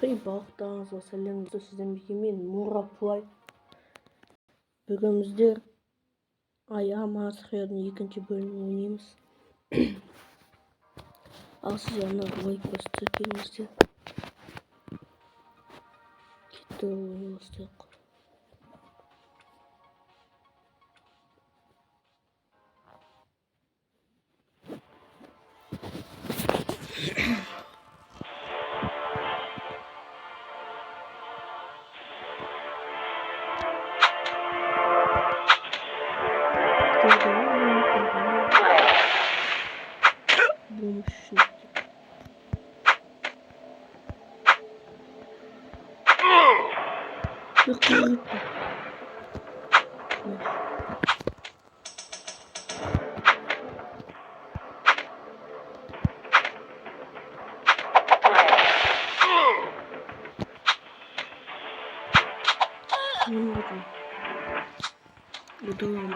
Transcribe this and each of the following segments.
Bağıqlarınızla səllərinizdə sizin bilgimin Muraplay bölümümüzde Ayağım Asriya'nın 2. bölümünü oynayımız. Al siz yanına like bastı gelmişti. Gitti oynamıştı. Bu da lan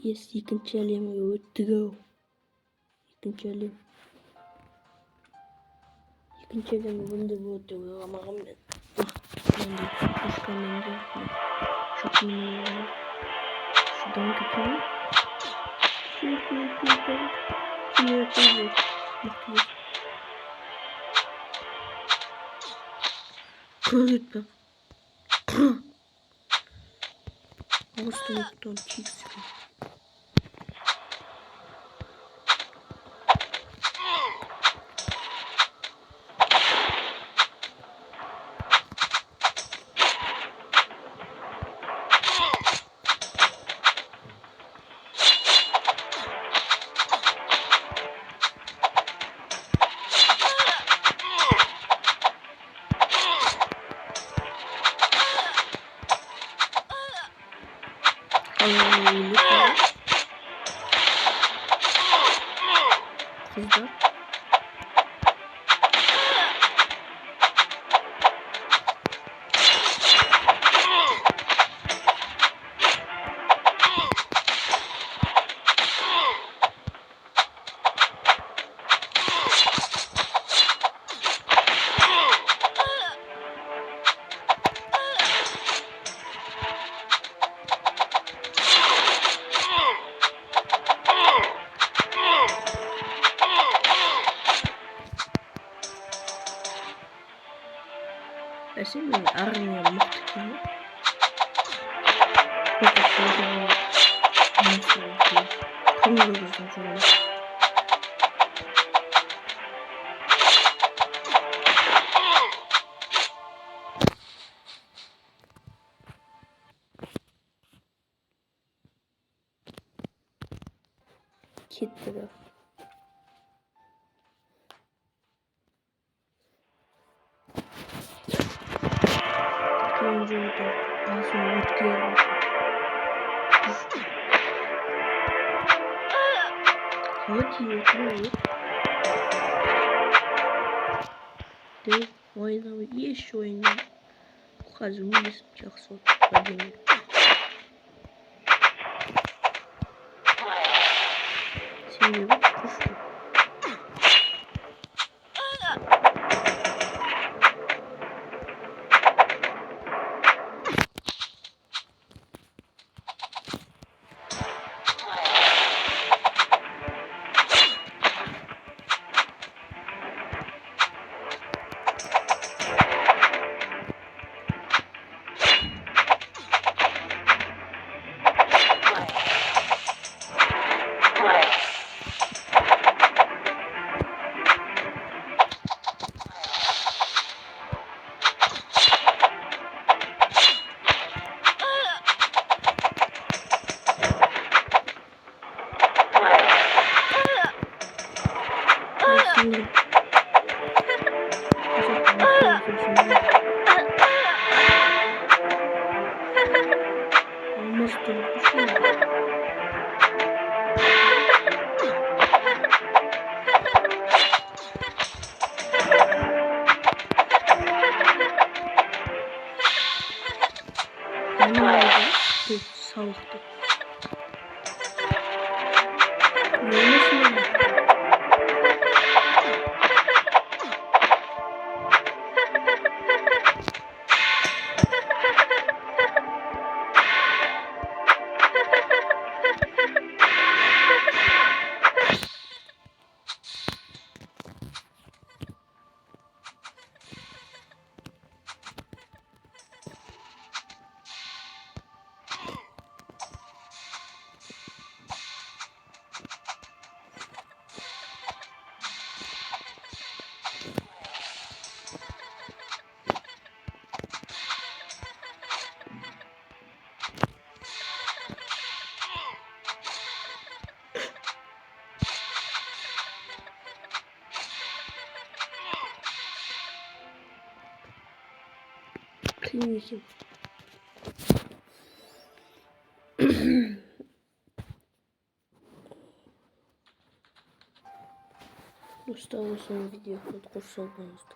Yes, you can tell him we were to go. You can tell him. You can tell him when the road to go. I'm a man. Ben de kıskanınca çok minnoğum. Şuradan gidiyorum. Şunu yapayım. Bakayım. Lütfen. Ağustos'tan çıksın. Kızlar. Şimdi armaya baktık ya. Burada şöyle nasıl yapayım? Kırmızı şöyle. Gitti. Önce de daha sonra bitkiye düştü. Hadi oturuyor. De oynamayı iyi iş oynuyor. Bu kadar mı yapacaksın? Hadi. Şimdi bak kuştu. Sanırım. Olmaz durmuş mu? Ne oldu? Bir sağlıklı. Neymiş mi? Klinikim. Dostlar, son video kurs olmazdı.